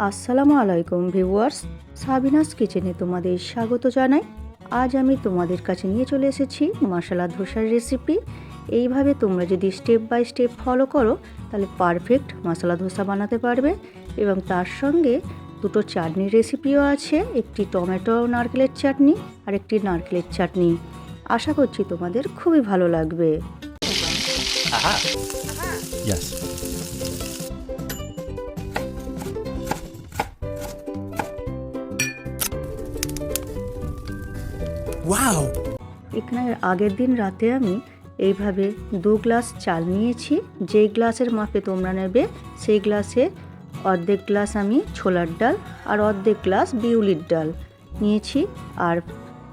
আসসালামু আলাইকুম viewers, Sabinus কিচেনে তোমাদের স্বাগত জানাই। আজ আমি তোমাদের কাছে নিয়ে চলে এসেছি মশলা ধোসার রেসিপি। এইভাবে তোমরা যদি স্টেপ বাই স্টেপ ফলো করো তাহলে পারফেক্ট মশলা ধোসা বানাতে পারবে। এবং তার সঙ্গে দুটো চাটনির রেসিপিও আছে, একটি টমেটো নারকেলের চাটনি আর একটি নারকেলের চাটনি। আশা করছি তোমাদের খুবই ভালো লাগবে। Yes. Wow! এখানে আগের দিন রাতে আমি এইভাবে 2 গ্লাস চাল নিয়েছি। যেই গ্লাসের মাপে তোমরা নেবে সেই গ্লাসে অর্ধেক গ্লাস আমি ছোলার ডাল আর অর্ধেক গ্লাস বিউলির ডাল নিয়েছি। আর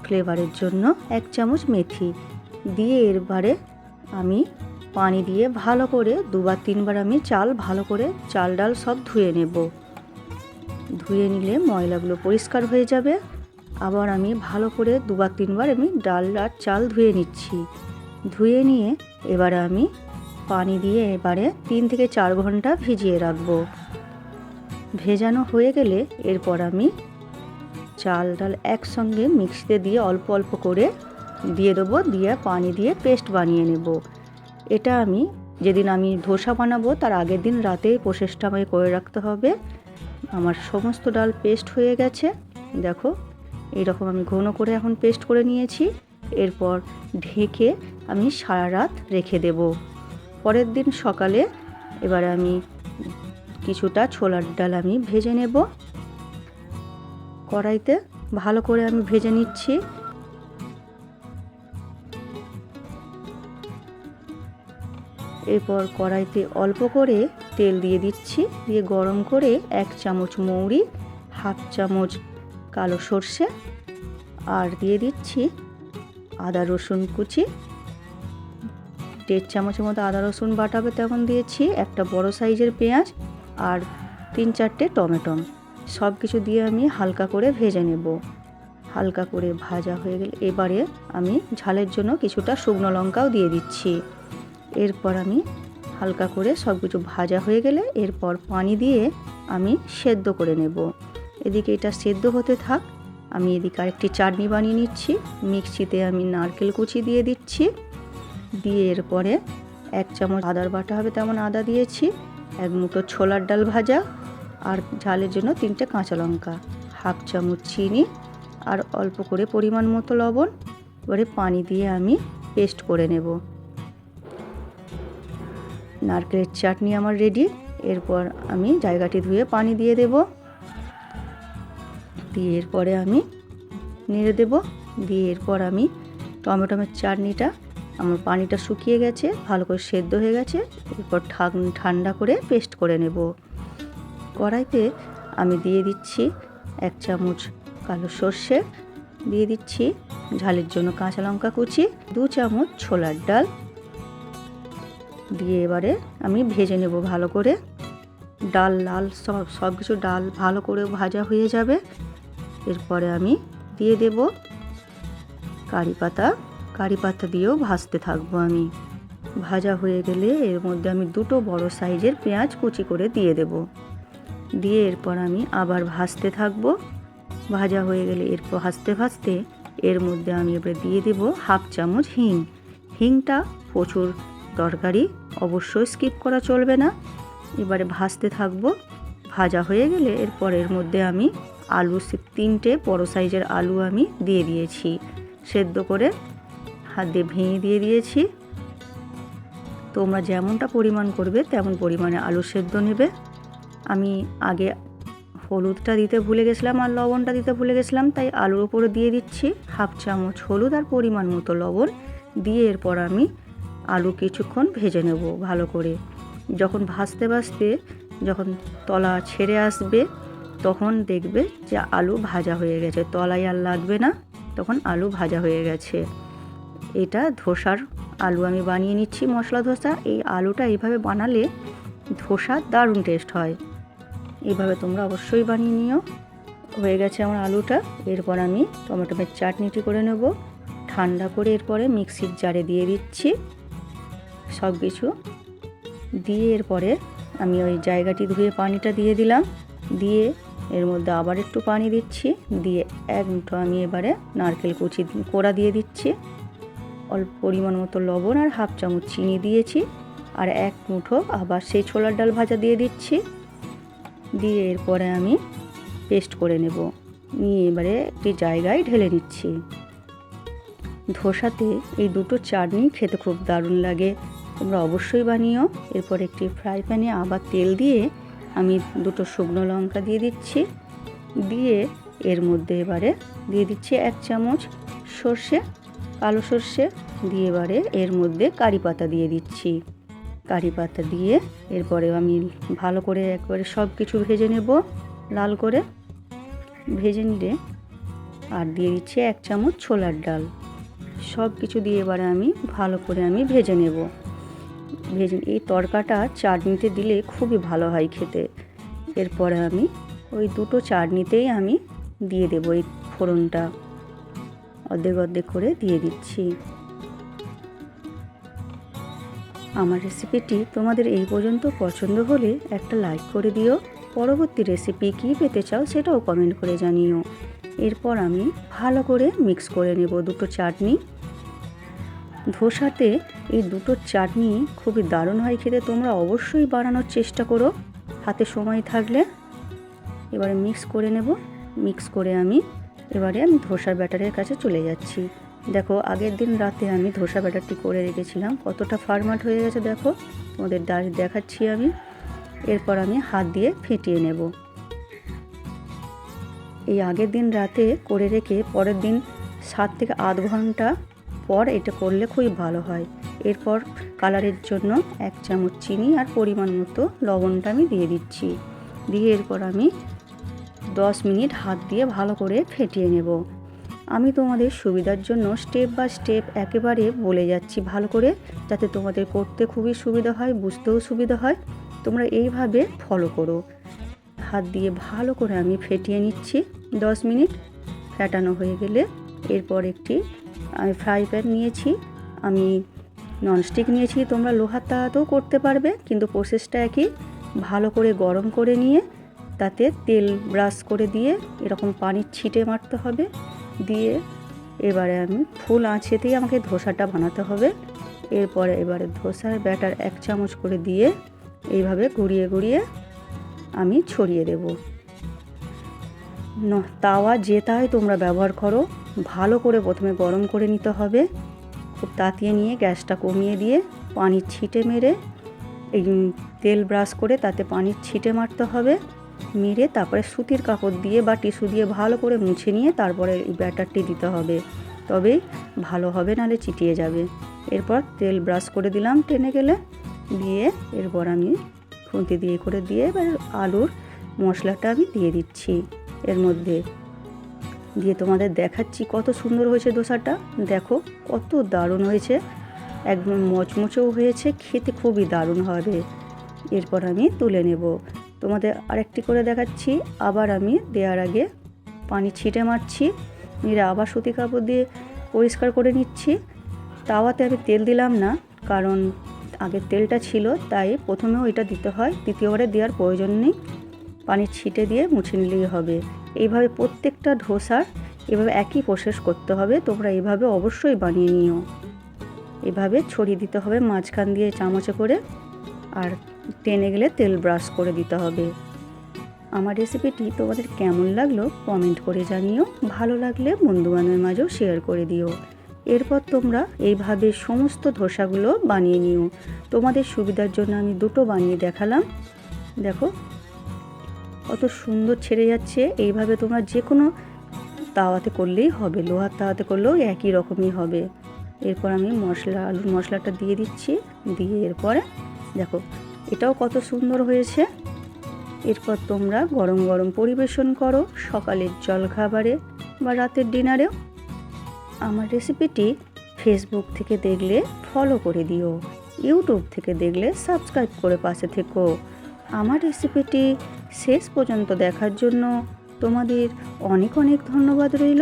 ফ্লেভারের জন্য 1 চামচ মেথি দিয়ে এরবারে আমি পানি দিয়ে ভালো করে 2-3 বার আমি চাল ভালো করে চাল ডাল সব ধুয়ে নেব। ধুয়ে নিলে ময়লাগুলো পরিষ্কার হয়ে যাবে। আবার আমি ভালো করে 2-3 বার আমি ডাল আর চাল ধুয়ে নিচ্ছি। ধুয়ে নিয়ে এবারে আমি পানি দিয়ে এবারে 3 থেকে 4 ঘন্টা ভিজিয়ে রাখবো। ভেজানো হয়ে গেলে এরপর আমি চাল ডাল একসঙ্গে মিক্সিতে দিয়ে অল্প অল্প করে দিয়ে দেবো, দিয়ে পানি দিয়ে পেস্ট বানিয়ে নেব। এটা আমি যেদিন আমি ধোসা বানাবো তার আগের দিন রাতেই প্রসেসটা আমাকে করে রাখতে হবে। আমার সমস্ত ডাল পেস্ট হয়ে গেছে, দেখো এইরকম আমি ঘন করে এখন পেস্ট করে নিয়েছি। এরপর ঢেকে আমি সারা রাত রেখে দেব। পরের দিন সকালে এবারে আমি কিছুটা ছোলার ডাল আমি ভেজে নেব। কড়াইতে ভালো করে আমি ভেজে নিচ্ছি। এরপর কড়াইতে অল্প করে তেল দিয়ে দিচ্ছি, দিয়ে গরম করে 1 চামচ মৌরি, 1/2 চামচ কালো সর্ষে আর দিয়ে দিচ্ছি আদা রসুন কুচি। 1.5 চামচের মতো আদা রসুন বাটাবে তেমন দিয়েছি, একটা বড় সাইজের পেঁয়াজ আর 3-4টে টমেটো। সব কিছু দিয়ে আমি হালকা করে ভেজে নেব। হালকা করে ভাজা হয়ে গেলে এবারে আমি ঝালের জন্য কিছুটা শুকনো লঙ্কাও দিয়ে দিচ্ছি। এরপর আমি হালকা করে সব কিছু ভাজা হয়ে গেলে এরপর পানি দিয়ে আমি সেদ্ধ করে নেব। এদিকে এটা সেদ্ধ হতে থাক, আমি এদিকে আরেকটি চাটনি বানিয়ে নিচ্ছি। মিক্সিতে আমি নারকেল কুচি দিয়ে দিচ্ছি, দিয়ে এরপরে 1 চামচ আদার বাটা হবে তেমন আদা দিয়েছি, 1 মুঠো ছোলার ডাল ভাজা আর ঝালের জন্য 3টে কাঁচা লঙ্কা, 1/2 চামচ চিনি আর অল্প করে পরিমাণ মতো লবণ। এবারে পানি দিয়ে আমি পেস্ট করে নেব। নারকেলের চাটনি আমার রেডি। এরপর আমি জায়গাটি ধুয়ে পানি দিয়ে দেব, দিয়ে এরপরে আমি নেড়ে দেব। দিয়ে এরপর আমি টমেটোমের চাটনিটা আমার পানিটা শুকিয়ে গেছে, ভালো করে সেদ্ধ হয়ে গেছে। এরপর ঠান্ডা করে পেস্ট করে নেব। কড়াইতে আমি দিয়ে দিচ্ছি 1 চামচ কালো সর্ষে, দিয়ে দিচ্ছি ঝালের জন্য কাঁচা লঙ্কা কুচি, 2 চামচ ছোলার ডাল দিয়ে এবারে আমি ভেজে নেব ভালো করে। ডাল লাল সব কিছু ডাল ভালো করে ভাজা হয়ে যাবে। এরপরে আমি দিয়ে দেব কারি পাতা দিয়েও ভাজতে থাকবো আমি। ভাজা হয়ে গেলে এর মধ্যে আমি 2টো বড় সাইজের পেঁয়াজ কুচি করে দিয়ে দেব। দিয়ে এরপর আমি আবার ভাজতে থাকবো। ভাজা হয়ে গেলে এরপর ভাজতে এর মধ্যে আমি এবার দিয়ে দেব 1/2 চামচ হিং। হিংটা প্রচুর তরকারি, অবশ্যই স্কিপ করা চলবে না। এবারে ভাজতে থাকবো। ভাজা হয়ে গেলে এরপর এর মধ্যে আমি আলু 3টে বড় সাইজের আলু আমি দিয়ে দিয়েছি, সেদ্ধ করে হাত দিয়ে ভেঙে দিয়ে দিয়েছি। তোমরা যেমনটা পরিমাণ করবে তেমন পরিমাণে আলু সেদ্ধ নেবে। আমি আগে হলুদটা দিতে ভুলে গেছিলাম আর লবণটা দিতে ভুলে গেছিলাম, তাই আলুর উপরে দিয়ে দিচ্ছি 1/2 চামচ হলুদ আর পরিমাণ মতো লবণ দিয়ে এরপর আমি আলু কিছুক্ষণ ভেজে নেব ভালো করে। যখন ভাজতে যখন তলা ছেড়ে আসবে তখন দেখবে যে আলু ভাজা হয়ে গেছে, তলায় আর লাগবে না, তখন আলু ভাজা হয়ে গেছে। এটা ধোসার আলু আমি বানিয়ে নিচ্ছি মশলা ধোসা। এই আলুটা এইভাবে বানালে ধোসা দারুণ টেস্ট হয়। এইভাবে তোমরা অবশ্যই বানিয়ে নিও। হয়ে গেছে আমার আলুটা। এরপর আমি টমেটোমের চাটনিটি করে নেব। ঠান্ডা করে এরপরে মিক্সির জারে দিয়ে দিচ্ছি সব কিছু। দিয়ে এরপরে আমি ওই জায়গাটি ধুয়ে পানিটা দিয়ে দিলাম। দিয়ে এর মধ্যে আবার একটু পানি দিচ্ছি, দিয়ে এক মুঠো আমি এবারে নারকেল কুচি কোড়া দিয়ে দিচ্ছি, অল্প পরিমাণ মতো লবণ আর হাফ চামচ চিনি দিয়েছি, আর এক মুঠো আবার সেই ছোলার ডাল ভাজা দিয়ে দিচ্ছি, দিয়ে এরপরে আমি পেস্ট করে নেব, নিয়ে এবারে একটি জায়গায় ঢেলে নিচ্ছি। ধোসাতে এই দুটো চাটনি খেতে খুব দারুণ লাগে, তোমরা অবশ্যই বানিও। এরপর একটি ফ্রাই প্যানে আবার তেল দিয়ে আমি দুটো শুকনো লঙ্কা দিয়ে দিচ্ছি, দিয়ে এর মধ্যে এবারে দিয়ে দিচ্ছি 1 চামচ সর্ষে, কালো সর্ষে, দিয়ে এবারে এর মধ্যে কারি পাতা দিয়ে দিচ্ছি। কারি পাতা দিয়ে এরপরে আমি ভালো করে একবারে সব কিছু ভেজে নেব, লাল করে ভেজে নিলে, আর দিয়ে দিচ্ছি 1 চামচ ছোলার ডাল। সব কিছু দিয়ে এবারে আমি ভালো করে আমি ভেজে নেব। এই তরকাটা চাটনিতে দিলে খুবই ভালো হয় খেতে। এরপরে আমি ওই দুটো চাটনিতেই আমি দিয়ে দেব এই ফোড়নটা, অর্ধেক অর্ধেক করে দিয়ে দিচ্ছি। আমার রেসিপিটি তোমাদের এই পর্যন্ত পছন্দ হলে একটা লাইক করে দিও, পরবর্তী রেসিপি কী পেতে চাও সেটাও কমেন্ট করে জানিও। এরপর আমি ভালো করে মিক্স করে নেব দুটো চাটনি। ধোসাতে এই দুটো চাটনি খুবই দারুণ হয় খেতে, তোমরা অবশ্যই বানানোর চেষ্টা করো হাতে সময় থাকলে। এবারে মিক্স করে নেব, মিক্স করে আমি এবারে ধোসার ব্যাটারের কাছে চলে যাচ্ছি। দেখো আগের দিন রাতে আমি ধোসা ব্যাটারটি করে রেখেছিলাম, কতটা ফার্মাট হয়ে গেছে দেখো, তোমাদের দেখাচ্ছি আমি। এরপর আমি হাত দিয়ে ফেটিয়ে নেব। এই আগের দিন রাতে করে রেখে পরের দিন 7 থেকে 8 ঘন্টা পর এটা করলে খুবই ভালো হয়। এরপর কালারের জন্য 1 চামচ চিনি আর পরিমাণ মতো লবণটা আমি দিয়ে দিচ্ছি, দিয়ে এরপর আমি 10 মিনিট হাত দিয়ে ভালো করে ফেটিয়ে নেব। আমি তোমাদের সুবিধার জন্য স্টেপ বাই স্টেপ একেবারে বলে যাচ্ছি ভালো করে, যাতে তোমাদের করতে খুবই সুবিধা হয়, বুঝতেও সুবিধা হয়। তোমরা এইভাবে ফলো করো। হাত দিয়ে ভালো করে আমি ফেটিয়ে নিচ্ছি 10 মিনিট। ফেটানো হয়ে গেলে এরপর একটি আমি ফ্রাই প্যান নিয়েছি, আমি ননস্টিক নিয়েছি, তোমরা লোহার তাওয়াতেও করতে পারবে, কিন্তু প্রসেসটা একই। ভালো করে গরম করে নিয়ে তাতে তেল ব্রাশ করে দিয়ে এরকম পানির ছিটে মারতে হবে, দিয়ে এবারে আমি ফুল আঁচেতেই আমাকে ধোসাটা বানাতে হবে। এরপরে এবারে ধোসার ব্যাটার 1 চামচ করে দিয়ে এইভাবে ঘুরিয়ে ঘুরিয়ে আমি ছড়িয়ে দেব। তাওয়া যে তাওয়াই তোমরা ব্যবহার করো, ভালো করে প্রথমে গরম করে নিতে হবে, খুব তাতিয়ে নিয়ে গ্যাসটা কমিয়ে দিয়ে পানির ছিটে মেরে এই তেল ব্রাশ করে তাতে পানির ছিটে মারতে হবে, মেরে তারপরে সুতির কাপড় দিয়ে বা টিস্যু দিয়ে ভালো করে মুছে নিয়ে তারপরে এই ব্যাটারটি দিতে হবে, তবেই ভালো হবে, নাহলে চিটিয়ে যাবে। এরপর তেল ব্রাশ করে দিলাম টেনে গেলে, দিয়ে এরপর আমি খুন্তি দিয়ে করে দিয়ে এবার আলুর মশলাটা আমি দিয়ে দিচ্ছি এর মধ্যে, দিয়ে তোমাদের দেখাচ্ছি কত সুন্দর হয়েছে ধোসাটা। দেখো কত দারুণ হয়েছে, একদম মচমচেও হয়েছে, খেতে খুবই দারুণ হবে। এরপর আমি তুলে নেব, তোমাদের আরেকটি করে দেখাচ্ছি। আবার আমি দেওয়ার আগে পানি ছিটে মারছি, মেরে আবার সুতি কাপড় দিয়ে পরিষ্কার করে নিচ্ছি। তাওয়াতে আমি তেল দিলাম না, কারণ আগে তেলটা ছিল, তাই প্রথমেও এটা দিতে হয়, দ্বিতীয়বারে দেওয়ার প্রয়োজন নেই, পানির ছিটে দিয়ে মুছে নিলেই হবে। এইভাবে প্রত্যেকটা ধোসার এভাবে একই প্রসেস করতে হবে, তোমরা এইভাবে অবশ্যই বানিয়ে নিও। এভাবে ছড়িয়ে দিতে হবে মাঝখান দিয়ে চামচে করে, আর টেনে গেলে তেল ব্রাশ করে দিতে হবে। আমার রেসিপিটি তোমাদের কেমন লাগলো কমেন্ট করে জানিও, ভালো লাগলে বন্ধুবান্ধবের মাঝেও শেয়ার করে দিও। এরপর তোমরা এইভাবে সমস্ত ধোসাগুলো বানিয়ে নিও। তোমাদের সুবিধার জন্য আমি দুটো বানিয়ে দেখালাম, দেখো কত সুন্দর ছেড়ে যাচ্ছে। এইভাবে তোমরা যে কোনো তাওয়াতে করলেই হবে, লোহার তাওয়াতে করলেও একই রকমই হবে। এরপর আমি আলুর মশলাটা দিয়ে দিচ্ছি, দিয়ে এরপরে দেখো এটাও কত সুন্দর হয়েছে। এরপর তোমরা গরম গরম পরিবেশন করো, সকালের জলখাবারে বা রাতের ডিনারেও। আমার রেসিপিটি ফেসবুক থেকে দেখলে ফলো করে দিও, ইউটিউব থেকে দেখলে সাবস্ক্রাইব করে পাশে থেকো। আমার রেসিপিটি শেষ পর্যন্ত দেখার জন্য তোমাদের অনেক অনেক ধন্যবাদ রইল।